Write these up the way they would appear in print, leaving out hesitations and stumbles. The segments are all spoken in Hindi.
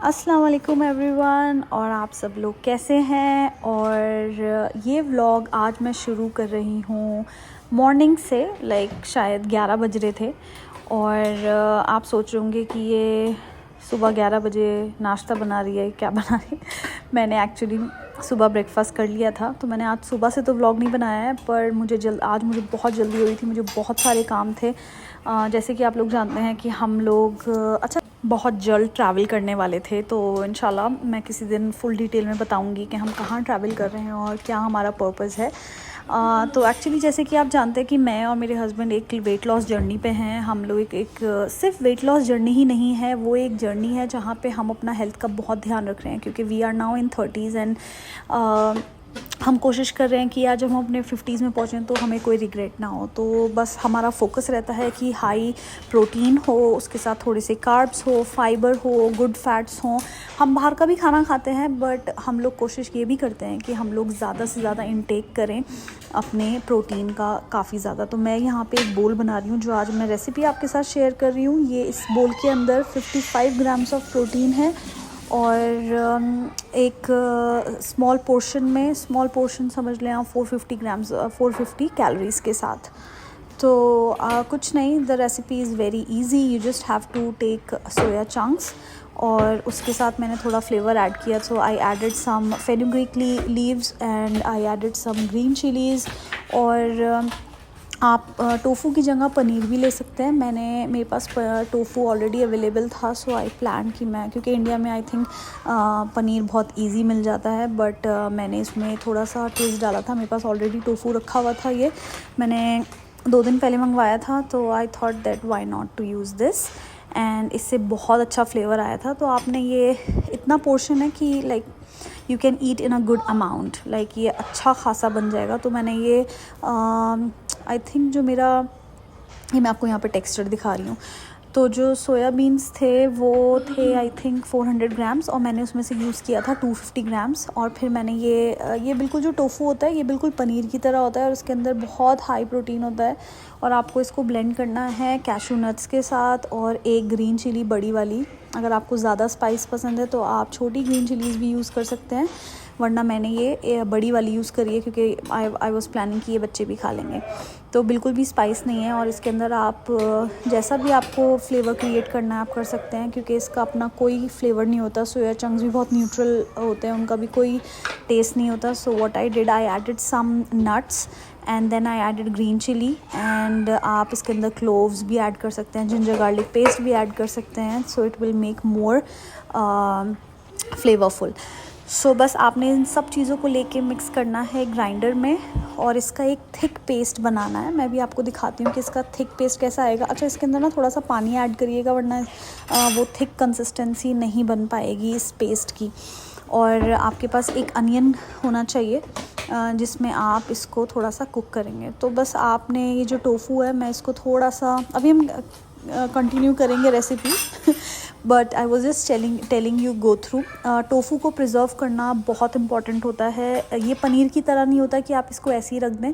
अस्सलाम वालेकुम एवरीवन, और आप सब लोग कैसे हैं। और ये व्लॉग आज मैं शुरू कर रही हूँ मॉर्निंग से, शायद 11 बज रहे थे। और आप सोच रहे होंगे कि ये सुबह 11 बजे नाश्ता बना रही है, क्या बना रही है। मैंने एक्चुअली सुबह ब्रेकफास्ट कर लिया था, तो मैंने आज सुबह से तो व्लॉग नहीं बनाया है, पर आज मुझे बहुत जल्दी हो रही थी, मुझे बहुत सारे काम थे। जैसे कि आप लोग जानते हैं कि हम लोग बहुत जल्द ट्रैवल करने वाले थे, तो इंशाल्लाह मैं किसी दिन फुल डिटेल में बताऊंगी कि हम कहाँ ट्रैवल कर रहे हैं और क्या हमारा पर्पस है। तो एक्चुअली जैसे कि आप जानते हैं कि मैं और मेरे हस्बैंड एक वेट लॉस जर्नी पे हैं। हम लोग एक सिर्फ वेट लॉस जर्नी ही नहीं है, वो एक जर्नी है जहाँ पे हम अपना हेल्थ का बहुत ध्यान रख रहे हैं, क्योंकि we are now in 30s and हम कोशिश कर रहे हैं कि आज हम अपने 50s में पहुँचें तो हमें कोई रिग्रेट ना हो। तो बस हमारा फोकस रहता है कि हाई प्रोटीन हो, उसके साथ थोड़े से कार्ब्स हो, फाइबर हो, गुड फैट्स हो। हम बाहर का भी खाना खाते हैं, बट हम लोग कोशिश ये भी करते हैं कि हम लोग ज़्यादा से ज़्यादा इंटेक करें अपने प्रोटीन का काफ़ी ज़्यादा। तो मैं यहाँ पे एक बोल बना रही हूँ, जो आज मैं रेसिपी आपके साथ शेयर कर रही हूँ। ये इस बोल के अंदर 55 ग्राम्स ऑफ प्रोटीन है, और एक स्मॉल पोर्शन समझ लें आप 450 कैलोरीज़ के साथ। तो कुछ नहीं, the recipe is very easy. You just have to take soya chunks, और उसके साथ मैंने थोड़ा फ्लेवर ऐड किया। So I added some fenugreek leaves and I added some green chillies. और आप टोफू की जगह पनीर भी ले सकते हैं। मेरे पास टोफू ऑलरेडी अवेलेबल था, सो आई प्लान कि मैं, क्योंकि इंडिया में आई थिंक पनीर बहुत इजी मिल जाता है, बट मैंने इसमें थोड़ा सा ट्विस्ट डाला था। मेरे पास ऑलरेडी टोफू रखा हुआ था, ये मैंने 2 दिन पहले मंगवाया था, तो I thought that why not to use this, and इससे बहुत अच्छा फ्लेवर आया था। तो आपने ये इतना पोर्शन है कि you can eat in a good amount, ये अच्छा खासा बन जाएगा। तो मैंने ये आई थिंक ये मैं आपको यहाँ पे टेक्सचर दिखा रही हूँ। तो जो सोयाबीन्स थे वो थे आई थिंक 400 ग्राम्स, और मैंने उसमें से यूज़ किया था 250 ग्राम्स। और फिर मैंने ये बिल्कुल, जो टोफू होता है ये बिल्कुल पनीर की तरह होता है, और उसके अंदर बहुत हाई प्रोटीन होता है। और आपको इसको ब्लेंड करना है कैशू नट्स के साथ, और एक ग्रीन चिली बड़ी वाली। अगर आपको ज़्यादा स्पाइस पसंद है तो आप छोटी ग्रीन चिलीज़ भी यूज़ कर सकते हैं, वरना मैंने ये बड़ी वाली यूज़ करी है, क्योंकि आई वाज प्लानिंग कि ये बच्चे भी खा लेंगे। तो बिल्कुल भी स्पाइस नहीं है, और इसके अंदर आप जैसा भी आपको फ्लेवर क्रिएट करना है आप कर सकते हैं, क्योंकि इसका अपना कोई फ्लेवर नहीं होता। सोया चंक्स भी बहुत न्यूट्रल होते हैं, उनका भी कोई टेस्ट नहीं होता। So what I did, I added some nuts and then I added green chilli, and आप इसके अंदर क्लोव्स भी ऐड कर सकते हैं, जिंजर गार्लिक पेस्ट भी ऐड कर सकते हैं। So it will make more flavourful. So बस आपने इन सब चीज़ों को लेके मिक्स करना है ग्राइंडर में, और इसका एक थिक पेस्ट बनाना है। मैं भी आपको दिखाती हूँ कि इसका थिक पेस्ट कैसा आएगा। अच्छा, इसके अंदर ना थोड़ा सा पानी ऐड करिएगा, वरना वो थिक कंसिस्टेंसी नहीं बन पाएगी इस पेस्ट की। और आपके पास एक अनियन होना चाहिए जिसमें आप इसको थोड़ा सा कुक करेंगे। तो बस आपने ये जो टोफू है, मैं इसको थोड़ा सा, अभी हम कंटिन्यू करेंगे recipe but I was just telling you go through. Tofu को प्रिजर्व करना बहुत इंपॉर्टेंट होता है। ये पनीर की तरह नहीं होता कि आप इसको ऐसे ही रख दें।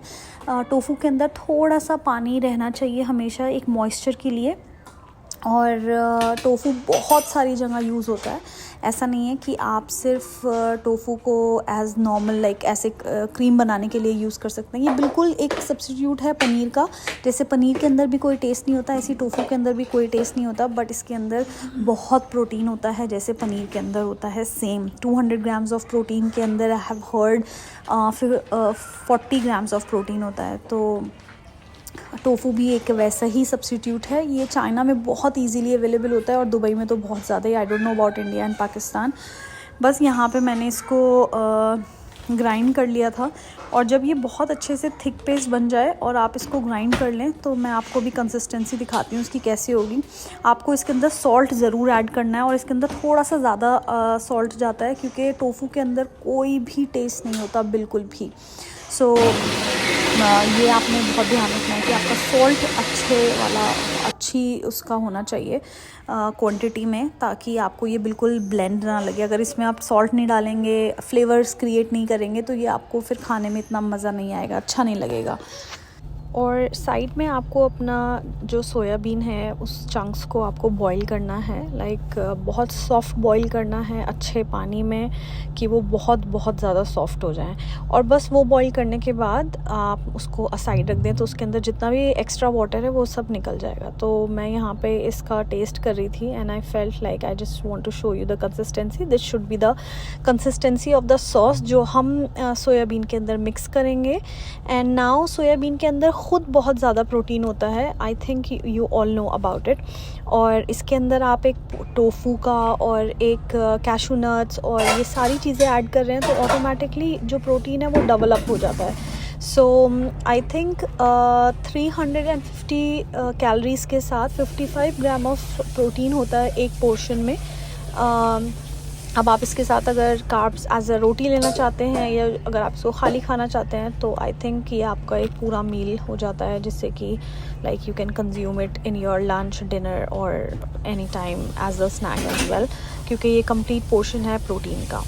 टोफू के अंदर थोड़ा सा पानी रहना चाहिए हमेशा, एक मॉइस्चर के लिए। और टोफू बहुत सारी जगह यूज़ होता है। ऐसा नहीं है कि आप सिर्फ टोफू को एज़ नॉर्मल ऐसे क्रीम बनाने के लिए यूज़ कर सकते हैं। ये बिल्कुल एक सब्स्टिट्यूट है पनीर का। जैसे पनीर के अंदर भी कोई टेस्ट नहीं होता, ऐसे टोफू के अंदर भी कोई टेस्ट नहीं होता, बट इसके अंदर बहुत प्रोटीन होता है, जैसे पनीर के अंदर होता है सेम। 200 ग्राम्स ऑफ प्रोटीन के अंदर आई हैव हर्ड फिर 40 ग्राम्स ऑफ प्रोटीन होता है। तो टोफू भी एक वैसा ही सब्स्टिट्यूट है। ये चाइना में बहुत इजीली अवेलेबल होता है, और दुबई में तो बहुत ज़्यादा ही। I don't know about India and Pakistan. बस यहाँ पे मैंने इसको ग्राइंड कर लिया था, और जब ये बहुत अच्छे से थिक पेस्ट बन जाए और आप इसको ग्राइंड कर लें, तो मैं आपको भी कंसिस्टेंसी दिखाती हूँ उसकी कैसी होगी। आपको इसके अंदर सॉल्ट ज़रूर ऐड करना है, और इसके अंदर थोड़ा सा ज़्यादा सॉल्ट जाता है, क्योंकि टोफू के अंदर कोई भी टेस्ट नहीं होता बिल्कुल भी। सो ये आपने बहुत ध्यान रखना है कि आपका सॉल्ट अच्छी उसका होना चाहिए क्वांटिटी में, ताकि आपको ये बिल्कुल ब्लेंड ना लगे। अगर इसमें आप सॉल्ट नहीं डालेंगे, फ्लेवर्स क्रिएट नहीं करेंगे, तो ये आपको फिर खाने में इतना मज़ा नहीं आएगा, अच्छा नहीं लगेगा। और साइड में आपको अपना जो सोयाबीन है उस चंक्स को आपको बॉईल करना है, लाइक बहुत सॉफ़्ट बॉईल करना है अच्छे पानी में कि वो बहुत बहुत ज़्यादा सॉफ़्ट हो जाएं। और बस वो बॉईल करने के बाद आप उसको असाइड रख दें तो उसके अंदर जितना भी एक्स्ट्रा वाटर है वो सब निकल जाएगा। तो मैं यहाँ पे इसका टेस्ट कर रही थी and I felt like I just want to show you the consistency. This should be the consistency of the sauce जो हम सोयाबीन के अंदर मिक्स करेंगे। एंड नाउ सोयाबीन के अंदर ख़ुद बहुत ज़्यादा प्रोटीन होता है, आई think you all know about it. और इसके अंदर आप एक टोफू का और एक कैशू नट्स और ये सारी चीज़ें ऐड कर रहे हैं तो ऑटोमेटिकली जो प्रोटीन है वो डबल अप हो जाता है। सो आई थिंक 350 कैलोरीज़ के साथ 55 ग्राम ऑफ प्रोटीन होता है एक पोर्शन में। अब आप इसके साथ अगर कार्ब्स एज अ रोटी लेना चाहते हैं या अगर आप इसको खाली खाना चाहते हैं तो आई थिंक ये आपका एक पूरा मील हो जाता है, जिससे कि like you can consume it in your lunch, dinner और any time as a snack as well, क्योंकि ये कंप्लीट पोर्शन है प्रोटीन का।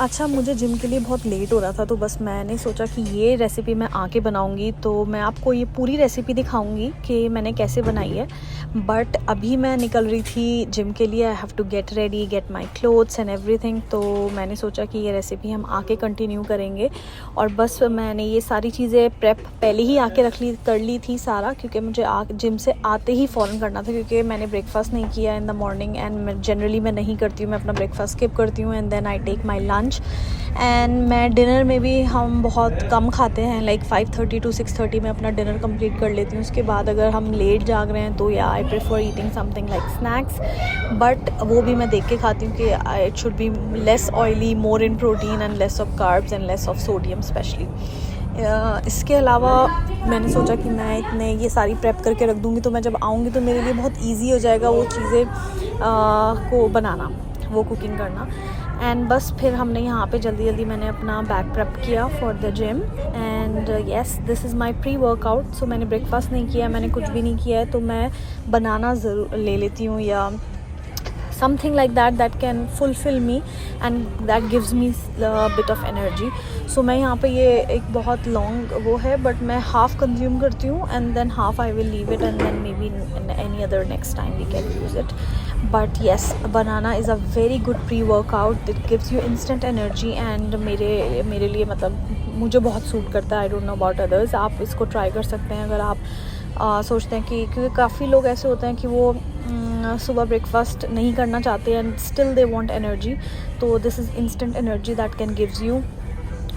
अच्छा, मुझे जिम के लिए बहुत लेट हो रहा था तो बस मैंने सोचा कि ये रेसिपी मैं आके बनाऊंगी, तो मैं आपको ये पूरी रेसिपी दिखाऊंगी कि मैंने कैसे बनाई है। बट अभी मैं निकल रही थी जिम के लिए, I have to get ready, get my clothes and everything. तो मैंने सोचा कि ये रेसिपी हम आके कंटिन्यू करेंगे। और बस मैंने ये सारी चीज़ें प्रेप पहले ही आके कर ली थी सारा, क्योंकि मुझे जिम से आते ही फ़ौरन करना था, क्योंकि मैंने ब्रेकफास्ट नहीं किया in the morning and generally मैं नहीं करती हूँ, मैं अपना ब्रेकफास्ट स्किप करती हूँ and then I take my lunch. And मैं डिनर में भी हम बहुत कम खाते हैं, लाइक 5:30 to 6:30 में अपना डिनर कंप्लीट कर लेती हूँ। उसके बाद अगर हम लेट जाग रहे हैं तो या I prefer eating something like snacks, but वो भी मैं देख के खाती हूँ कि it should be less oily, more in protein and less of carbs and less of sodium specially. इसके अलावा मैंने सोचा कि मैं इतने ये सारी प्रेप करके रख दूँगी तो मैं जब आऊँगी तो मेरे लिए बहुत ईजी हो जाएगा वो चीज़ें को बनाना, वो कुकिंग करना। एंड बस फिर हमने यहाँ पे जल्दी मैंने अपना बैग प्रेप किया for the gym. And yes, this is my pre workout. So मैंने ब्रेकफास्ट नहीं किया, मैंने कुछ भी नहीं किया है, तो मैं बनाना ज़रूर ले लेती हूँ या something like that can fulfill me and that gives me bit of energy. So मैं यहाँ पे ये एक बहुत लॉन्ग वो है, बट मैं हाफ़ कंज्यूम करती हूँ and then half I will leave it and then maybe any other next time we can use it. But yes, banana is a very good pre-workout. It gives you instant energy and मेरे लिए मतलब मुझे बहुत सूट करता है। I don't know about others. आप इसको ट्राई कर सकते हैं अगर आप सोचते हैं कि, क्योंकि काफ़ी लोग ऐसे होते हैं कि वो सुबह ब्रेकफास्ट नहीं करना चाहते and still they want energy, तो this is instant energy that can gives you.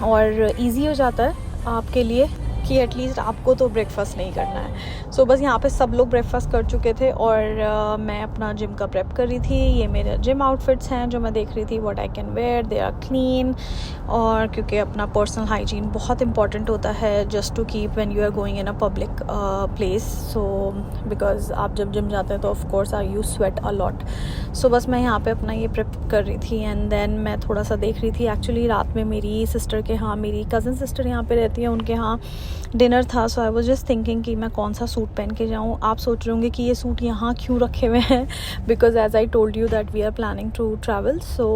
और इजी हो जाता है आपके लिए कि एटलीस्ट आपको तो ब्रेकफास्ट नहीं करना है। सो बस यहाँ पे सब लोग ब्रेकफास्ट कर चुके थे और मैं अपना जिम का प्रेप कर रही थी। ये मेरे जिम आउटफिट्स हैं जो मैं देख रही थी, what I can wear, they are clean. और क्योंकि अपना पर्सनल हाइजीन बहुत इंपॉर्टेंट होता है just to keep when you are going in a public place. So because आप जब जिम जाते हैं तो of course I you sweat a lot. So बस मैं यहाँ पे अपना ये प्रेप कर रही थी एंड देन मैं थोड़ा सा देख रही थी। एक्चुअली रात में मेरी सिस्टर के यहाँ, मेरी कज़न सिस्टर यहाँ पे रहती है, उनके यहाँ डिनर था। सो आई वाज जस्ट थिंकिंग कि मैं कौन सा सूट पहन के जाऊँ। आप सोच रहे होंगे कि ये सूट यहाँ क्यों रखे हुए हैं, because as I told you that we are planning to travel. So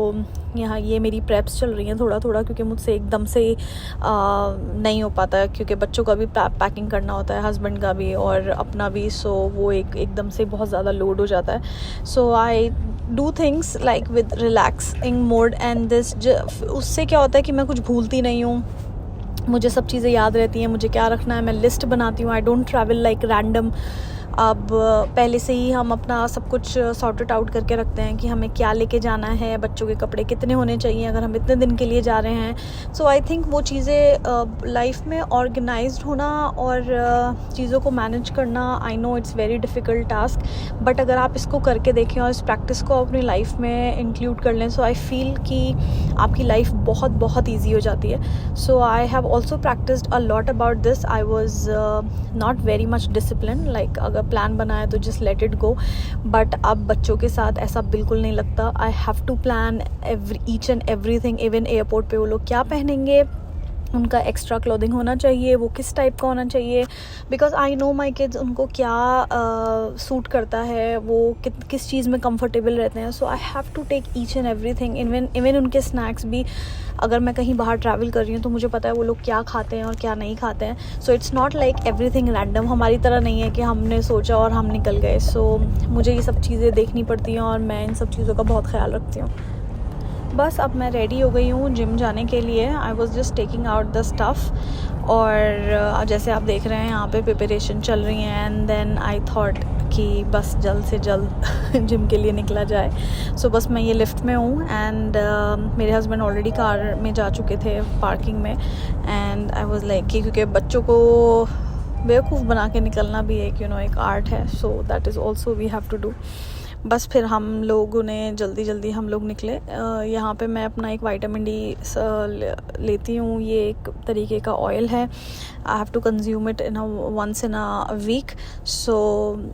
यहाँ ये मेरी प्रेप्स चल रही हैं थोड़ा क्योंकि मुझसे एकदम से नहीं हो पाता है, क्योंकि बच्चों का भी पैकिंग करना होता है, हस्बैंड का भी और अपना भी। सो वो एकदम से बहुत ज़्यादा लोड हो जाता है। So I do things like with relaxing mode and this, उससे क्या होता है कि मैं कुछ भूलती नहीं हूँ, मुझे सब चीज़ें याद रहती हैं, मुझे क्या रखना है, मैं लिस्ट बनाती हूँ। I don't travel like random. अब पहले से ही हम अपना सब कुछ सॉर्टेड आउट करके रखते हैं कि हमें क्या लेके जाना है, बच्चों के कपड़े कितने होने चाहिए अगर हम इतने दिन के लिए जा रहे हैं। सो आई थिंक वो चीज़ें लाइफ में ऑर्गेनाइज्ड होना और चीज़ों को मैनेज करना, I know it's very difficult task, but अगर आप इसको करके देखें और इस प्रैक्टिस को अपनी लाइफ में इंक्लूड कर लें, सो आई फील कि आपकी लाइफ बहुत ईजी हो जाती है। So I have also practised a lot about this. I was not very much discipline, like अगर प्लान बनाया तो just let it go, but अब बच्चों के साथ ऐसा बिल्कुल नहीं लगता। I have to plan each and everything. Even airport पे वो लोग क्या पहनेंगे, उनका एक्स्ट्रा क्लोथिंग होना चाहिए, वो किस टाइप का होना चाहिए, because I know my kids उनको क्या सूट करता है, वो किस चीज़ में कंफर्टेबल रहते हैं. So I have to take each and every thing. Even उनके स्नैक्स भी, अगर मैं कहीं बाहर ट्रैवल कर रही हूँ तो मुझे पता है वो लोग क्या खाते हैं और क्या नहीं खाते हैं. So it's not like everything random. हमारी तरह नहीं है कि हमने सोचा और हम निकल गए. सो मुझे ये सब चीज़ें देखनी पड़ती हैं और मैं इन सब चीज़ों का बहुत ख्याल रखती हूँ. बस अब मैं रेडी हो गई हूँ जिम जाने के लिए. आई was just taking out the stuff, और जैसे आप देख रहे हैं यहाँ पे प्रिपरेशन चल रही है. एंड देन आई थॉट कि बस जल्द से जल्द जिम के लिए निकला जाए. सो बस मैं ये लिफ्ट में हूँ, एंड मेरे हस्बैंड ऑलरेडी कार में जा चुके थे पार्किंग में. एंड आई वाज लाइक कि क्योंकि बच्चों को बेवकूफ़ बना के निकलना भी एक एक आर्ट है. So that is also we have to do. बस फिर हम लोगों ने जल्दी हम लोग निकले. यहाँ पे मैं अपना एक विटामिन डी लेती हूँ. ये एक तरीके का ऑयल है. I have to consume it once in a week. So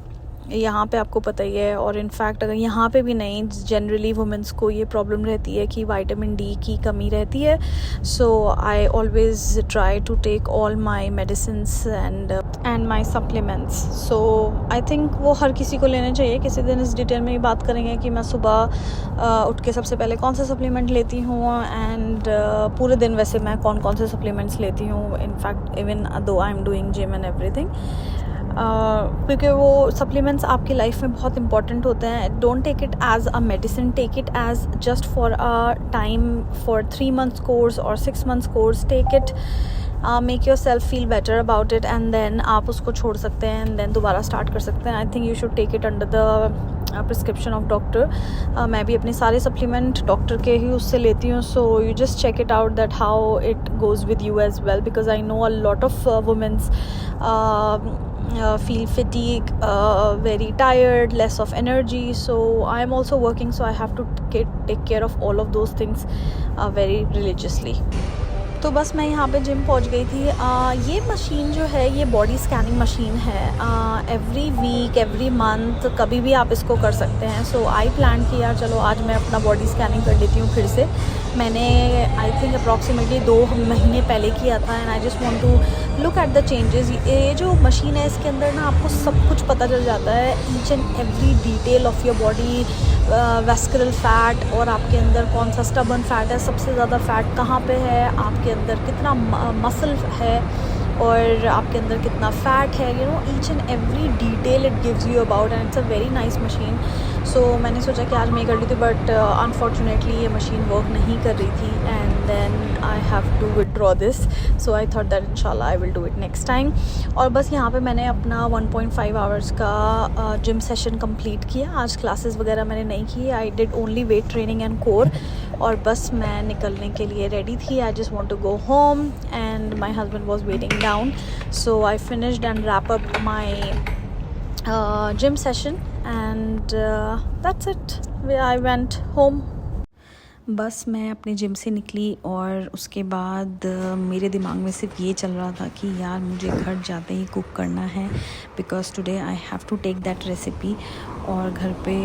यहाँ पे आपको पता ही है, और इनफैक्ट अगर यहाँ पे भी नहीं, जनरली वुमेंस को ये प्रॉब्लम रहती है कि विटामिन डी की कमी रहती है. So I always try to take all my medicines and my supplements. So I think वो हर किसी को लेने चाहिए. किसी दिन इस डिटेल में ही बात करेंगे कि मैं सुबह उठ के सबसे पहले कौन सा सप्लीमेंट लेती हूँ, एंड पूरे दिन वैसे मैं कौन से सप्लीमेंट्स लेती हूँ. In fact even though I am doing gym and everything, क्योंकि वो सप्लीमेंट्स आपकी लाइफ में बहुत इंपॉर्टेंट होते हैं. Don't take it as a medicine, take it as just for a time, for 3 months course और 6 months course. Take it, make yourself feel better about it, and then आप उसको छोड़ सकते हैं, एंड देन दोबारा स्टार्ट कर सकते हैं. I think you should take it under the prescription of doctor. मैं भी अपने सारे सप्लीमेंट डॉक्टर के ही उससे लेती हूँ. So you just check it out that how it goes with you as well, because I know a lot of womens feel fatigue, very tired, less of energy. So I am also working, so I have to take care of all of those things very religiously. तो बस मैं यहाँ पे जिम पहुँच गई थी. ये मशीन जो है ये बॉडी स्कैनिंग मशीन है. एवरी वीक, एवरी मंथ, कभी भी आप इसको कर सकते हैं. सो आई प्लान कि यार चलो आज मैं अपना बॉडी स्कैनिंग कर लेती हूँ फिर से. मैंने आई थिंक अप्रॉक्सीमेटली 2 महीने पहले किया था, and I just want to look at the changes. ये जो मशीन है इसके अंदर ना आपको सब कुछ पता चल जाता है, each and every detail of your body, vascular fat, और आपके अंदर कौन सा स्टबर्न फैट है, सबसे ज़्यादा फैट कहाँ पे है, आपके अंदर कितना मसल है, और आपके अंदर कितना फ़ैट है. Each and every detail it gives you about, and it's a very nice machine. So मैंने सोचा कि आज मैं कर ली थी, बट अनफॉर्चुनेटली ये मशीन वर्क नहीं कर रही थी, and then I have to withdraw this. So I thought that इंशाल्लाह I will do it next time. और बस यहाँ पे मैंने अपना 1.5 आवर्स का जिम सेशन कंप्लीट किया. आज क्लासेस वगैरह मैंने नहीं की. I did only weight training and core, और बस मैं निकलने के लिए रेडी थी. I just want to go home, and my husband was waiting down. So I finished and wrap up my gym session, and that's it. I went home. बस मैं अपने जिम से निकली, और उसके बाद मेरे दिमाग में सिर्फ ये चल रहा था कि यार मुझे घर जाते ही कुक करना है, because today I have to take that recipe. और घर पे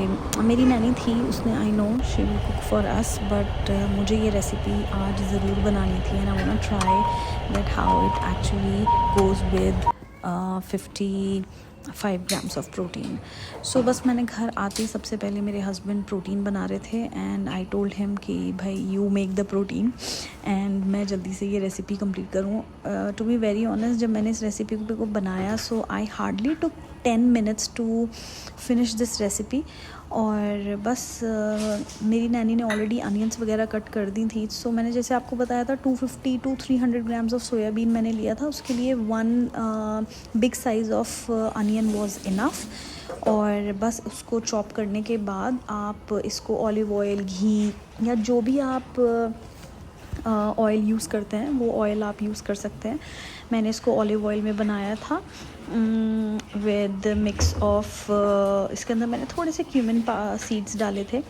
मेरी नैनी थी, उसने I know she will cook for us, but मुझे ये रेसिपी आज ज़रूर बनानी थी, and I want to try that how it actually goes with 55 grams of protein. So बस मैंने घर आते ही सबसे पहले मेरे हस्बैंड प्रोटीन बना रहे थे, एंड आई टोल्ड हिम कि भाई you make the protein, and मैं जल्दी से ये रेसिपी कंप्लीट करूँ. टू बी वेरी ऑनेस्ट, जब मैंने इस रेसिपी को बनाया, so I hardly took 10 minutes to finish this recipe. और बस मेरी नैनी ने ऑलरेडी अनियंस वगैरह कट कर दी थी. सो मैंने जैसे आपको बताया था 250 to 300 grams ऑफ सोयाबीन मैंने लिया था. उसके लिए 1 big size of onion was enough. और बस उसको चॉप करने के बाद आप इसको ऑलिव ऑयल, घी, या जो भी आप ऑयल यूज़ करते हैं वो ऑयल आप यूज़ कर सकते हैं. मैंने इसको ऑलिव ऑयल में बनाया था विद मिक्स ऑफ, इसके अंदर मैंने थोड़े से क्यूमिन सीड्स डाले थे,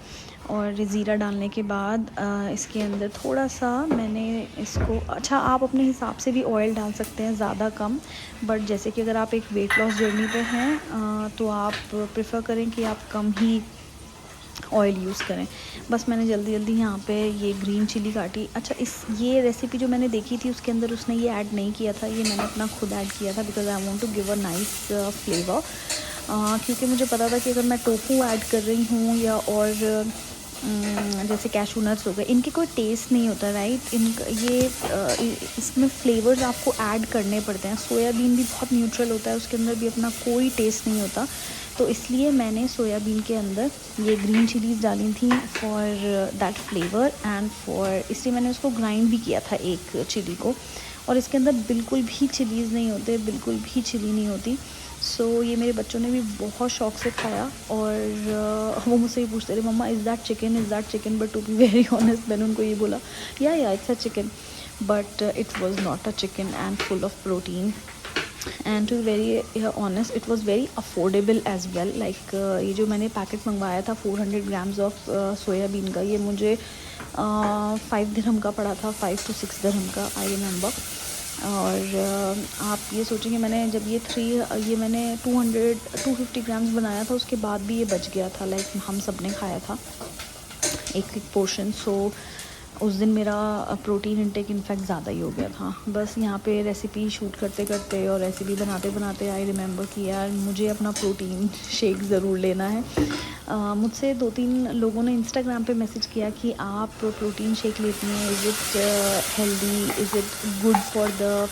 और ज़ीरा डालने के बाद इसके अंदर थोड़ा सा मैंने इसको, अच्छा आप अपने हिसाब से भी ऑयल डाल सकते हैं, ज़्यादा कम, बट जैसे कि अगर आप एक वेट लॉस जर्नी पे हैं तो आप प्रेफर करें कि आप कम ही ऑयल यूज़ करें। बस मैंने जल्दी जल्दी यहाँ पे ये ग्रीन चिली काटी। अच्छा, ये रेसिपी जो मैंने देखी थी उसके अंदर उसने ये ऐड नहीं किया था, ये मैंने अपना खुद ऐड किया था, because I want to give a nice flavour. क्योंकि मुझे पता था कि अगर मैं टोफू ऐड कर रही हूँ या और जैसे कैशू नट्स हो गए, इनके कोई टेस्ट नहीं होता, राइट। इसमें फ्लेवर्स आपको ऐड करने पड़ते हैं। सोयाबीन भी बहुत न्यूट्रल होता है, उसके अंदर भी अपना कोई टेस्ट नहीं होता, तो इसलिए मैंने सोयाबीन के अंदर ये ग्रीन चिलीज़ डाली थी फॉर दैट फ्लेवर एंड इसलिए मैंने उसको ग्राइंड भी किया था एक चिली को। और इसके अंदर बिल्कुल भी चिलीज़ नहीं होते, बिल्कुल भी चिली नहीं होती। सो ये मेरे बच्चों ने भी बहुत शौक से खाया और वो मुझसे ये पूछते रहे, mamma is that chicken, but to be very honest मैंने उनको ये बोला, yeah it's a chicken, but it was not a chicken and full of protein and to be very honest it was very affordable as well. Like ये जो मैंने पैकेट मंगवाया था 400 ग्राम्स ऑफ सोयाबीन का, ये मुझे 5 दिरहम का पड़ा था, 5 to 6 दिरहम का, आई रिमेंबर। और आप ये सोचेंगे मैंने जब ये मैंने 250 ग्राम्स बनाया था, उसके बाद भी ये बच गया था, लाइक हम सब ने खाया था एक पोर्शन। सो उस दिन मेरा प्रोटीन इंटेक इनफैक्ट ज़्यादा ही हो गया था। बस यहाँ पे रेसिपी शूट करते करते और रेसिपी बनाते बनाते आई रिमेंबर कि यार मुझे अपना प्रोटीन शेक ज़रूर लेना है। मुझसे 2-3 लोगों ने इंस्टाग्राम पे मैसेज किया कि आप प्रोटीन शेक लेती हैं, is it healthy, is it good for the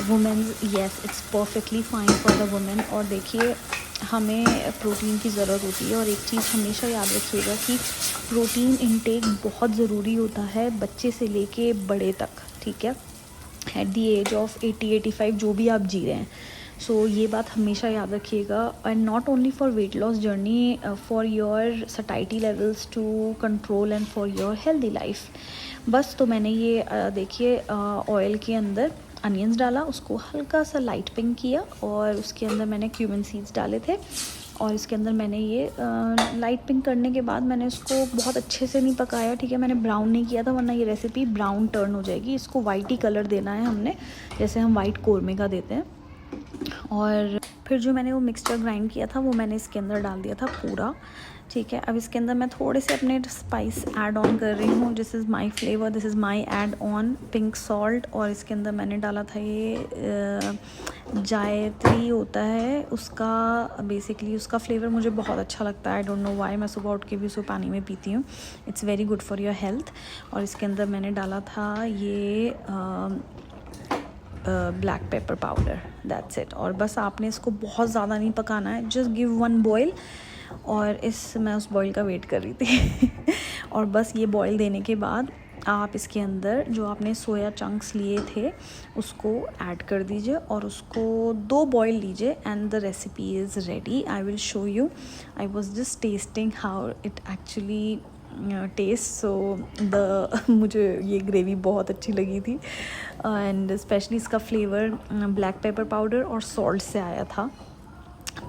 womens? Yes, it's perfectly fine for the women. और देखिए, हमें प्रोटीन की ज़रूरत होती है, और एक चीज़ हमेशा याद रखिएगा कि प्रोटीन इंटेक बहुत ज़रूरी होता है बच्चे से लेके बड़े तक, ठीक है, एट दी एज ऑफ 80-85 जो भी आप जी रहे हैं। सो ये बात हमेशा याद रखिएगा, and not only for weight loss journey, for your satiety levels to control and for your healthy life. बस तो मैंने ये देखिए ऑयल के अंदर अनियंस डाला, उसको हल्का सा लाइट पिंक किया, और उसके अंदर मैंने क्यूमिन सीड्स डाले थे, और इसके अंदर मैंने ये लाइट पिंक करने के बाद मैंने इसको बहुत अच्छे से नहीं पकाया, ठीक है, मैंने ब्राउन नहीं किया था, वरना ये रेसिपी ब्राउन टर्न हो जाएगी। इसको वाइट ही कलर देना है हमने, जैसे हम वाइट कौरमे का देते हैं। और फिर जो मैंने वो मिक्सचर ग्राइंड किया था वो मैंने इसके अंदर डाल दिया था पूरा, ठीक है। अब इसके अंदर मैं थोड़े से अपने स्पाइस ऐड ऑन कर रही हूँ। This is my flavour, this is my add on pink salt, और इसके अंदर मैंने डाला था ये जायत्री होता है, उसका बेसिकली उसका फ्लेवर मुझे बहुत अच्छा लगता है। आई डोंट नो व्हाई, मैं सुबह उठ के भी उसको पानी में पीती हूँ, it's very good for your health. और इसके अंदर मैंने डाला था ये black pepper powder, that's it. और बस आपने इसको बहुत ज़्यादा नहीं पकाना है, जस्ट गिव 1 बॉयल। और मैं उस बॉयल का वेट कर रही थी और बस ये बॉयल देने के बाद आप इसके अंदर जो आपने सोया चंक्स लिए थे उसको ऐड कर दीजिए, और उसको 2 बॉयल लीजिए, and the recipe is ready. I will show you, I was just testing how it actually taste. So मुझे ये ग्रेवी बहुत अच्छी लगी थी, एंड स्पेशली इसका फ्लेवर ब्लैक पेपर पाउडर और सॉल्ट से आया था।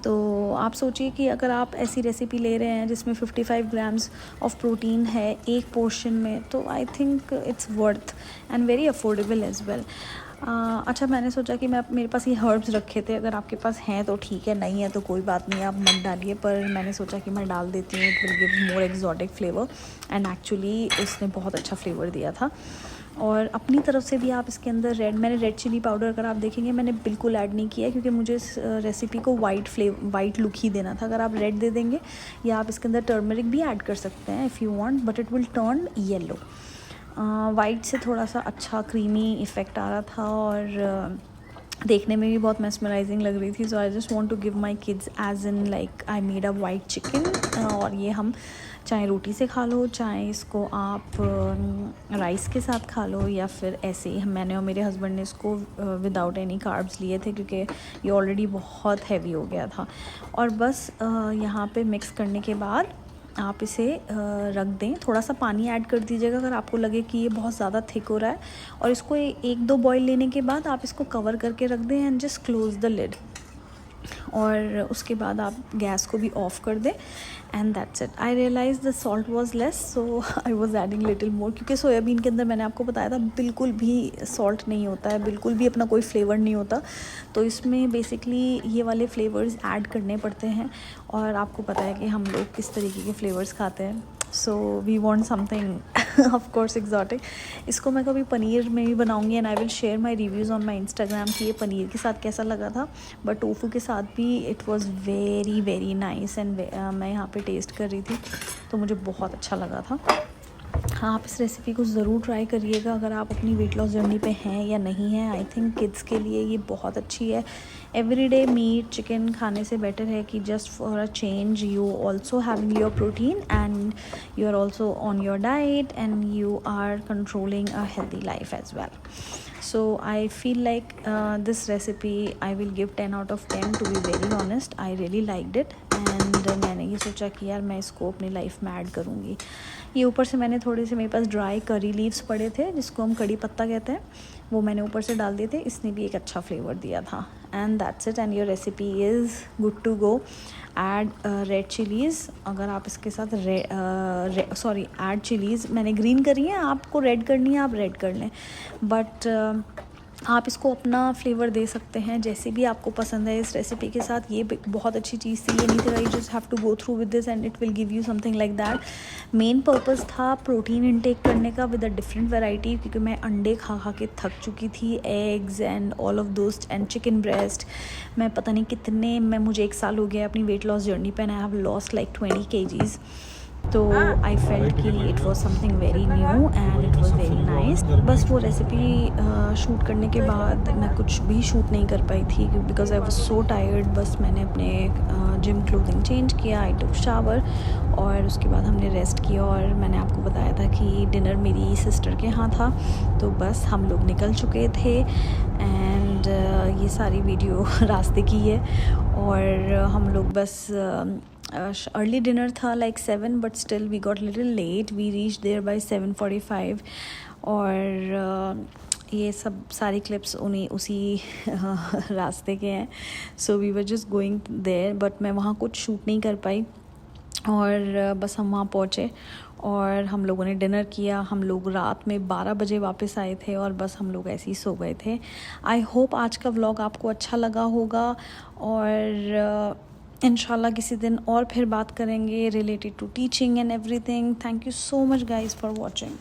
तो आप सोचिए कि अगर आप ऐसी रेसिपी ले रहे हैं जिसमें 55 ग्राम्स ऑफ प्रोटीन है एक पोर्शन में, तो I think it's worth and very affordable as well. अच्छा, मैंने सोचा कि मेरे पास ये हर्ब्स रखे थे, अगर आपके पास हैं तो ठीक है, नहीं है तो कोई बात नहीं, आप मत डालिए, पर मैंने सोचा कि मैं डाल देती हूँ, it will give more exotic flavour, and actually इसने बहुत अच्छा फ्लेवर दिया था। और अपनी तरफ से भी आप इसके अंदर मैंने रेड चिली पाउडर, अगर आप देखेंगे मैंने बिल्कुल ऐड नहीं किया, क्योंकि मुझे इस रेसिपी को वाइट लुक ही देना था। अगर आप रेड दे देंगे, या आप इसके अंदर टर्मरिक भी ऐड कर सकते हैं if you want, but it will turn yellow. White से थोड़ा सा अच्छा क्रीमी इफ़ेक्ट आ रहा था, और देखने में भी बहुत मेस्मराइजिंग लग रही थी। So I just want to give my kids as in like I made a white chicken, और ये हम चाहे रोटी से खा लो, चाहे इसको आप राइस के साथ खा लो, या फिर ऐसे ही। मैंने और मेरे हस्बैंड ने इसको विदाउट एनी कार्ब्स लिए थे, क्योंकि ये ऑलरेडी बहुत हैवी हो गया था। और बस यहाँ पे मिक्स करने के बाद आप इसे रख दें, थोड़ा सा पानी ऐड कर दीजिएगा अगर आपको लगे कि ये बहुत ज़्यादा थिक हो रहा है, और इसको 1-2 बॉयल लेने के बाद आप इसको कवर करके रख दें, and just close the lid. और उसके बाद आप गैस को भी ऑफ़ कर दें and that's it. I realize the salt was less, so I was adding little more, क्योंकि सोयाबीन के अंदर मैंने आपको बताया था बिल्कुल भी सॉल्ट नहीं होता है, बिल्कुल भी अपना कोई फ्लेवर नहीं होता, तो इसमें बेसिकली ये वाले फ्लेवर्स ऐड करने पड़ते हैं। और आपको पता है कि हम लोग किस तरीके के फ्लेवर्स खाते हैं, so we want something of course exotic. इसको मैं कभी पनीर में भी बनाऊंगी and I will share my reviews on my Instagram कि ये पनीर के साथ कैसा लगा था, बट टोफू के साथ भी it was very very nice and मैं यहाँ पे टेस्ट कर रही थी तो मुझे बहुत अच्छा लगा था। हाँ, आप इस रेसिपी को ज़रूर ट्राई करिएगा अगर आप अपनी वेट लॉस जर्नी पे हैं या नहीं हैं। आई थिंक किड्स के लिए ये बहुत अच्छी है। एवरीडे मीट चिकन खाने से बेटर है कि just for a change you also having your protein and you are also on your diet and you are controlling a healthy life as well. So I feel like this recipe I will give 10 out of 10 to be very honest. I really liked it and मैंने ये सोचा कि यार मैं इसको अपनी लाइफ में ऐड करूँगी. ये ऊपर से मैंने थोड़े से, मेरे पास ड्राई करी लीव्स पड़े थे जिसको हम कड़ी पत्ता कहते हैं, वो मैंने ऊपर से डाल दिए थे. इसने भी एक अच्छा फ्लेवर दिया था. And that's it and your recipe is good to go. Add red chillies, अगर आप इसके साथ ऐड चिलीज़, मैंने ग्रीन करी है, आपको रेड करनी है आप रेड कर लें, बट आप इसको अपना फ्लेवर दे सकते हैं जैसे भी आपको पसंद है. इस रेसिपी के साथ ये बहुत अच्छी चीज़ थी, ये नहीं था you just have to go through with this and it will give you something like that. Main purpose था प्रोटीन इनटेक करने का विद अ डिफरेंट वैरायटी, क्योंकि मैं अंडे खा खा के थक चुकी थी, एग्स एंड ऑल ऑफ दोस्त एंड चिकन ब्रेस्ट. मैं पता नहीं कितने, मुझे 1 साल हो गया अपनी वेट लॉस जर्नी पे and I have lost like 20 kgs. तो आई फेल्ट कि it was something very new and it was very nice. बस वो रेसिपी शूट करने के बाद मैं कुछ भी शूट नहीं कर पाई थी because I was so tired. बस मैंने अपने जिम क्लोथिंग चेंज किया, आई टुक शावर और उसके बाद हमने रेस्ट किया. और मैंने आपको बताया था कि डिनर मेरी सिस्टर के यहाँ था, तो बस हम लोग निकल चुके थे एंड ये सारी वीडियो रास्ते की है. और हम लोग बस अर्ली डिनर था like 7, but still we got little late. We reach there by 7:45 और ये सब सारी क्लिप्स उसी रास्ते के हैं. So we were just going there, but मैं वहाँ कुछ शूट नहीं कर पाई. और बस हम वहाँ पहुँचे और हम लोगों ने डिनर किया. हम लोग रात में 12 बजे वापस आए थे और बस हम लोग ऐसे ही सो गए थे. आई होप आज का व्लॉग आपको अच्छा लगा होगा और इंशाल्लाह किसी दिन और फिर बात करेंगे related to teaching and everything. Thank you so much guys for watching.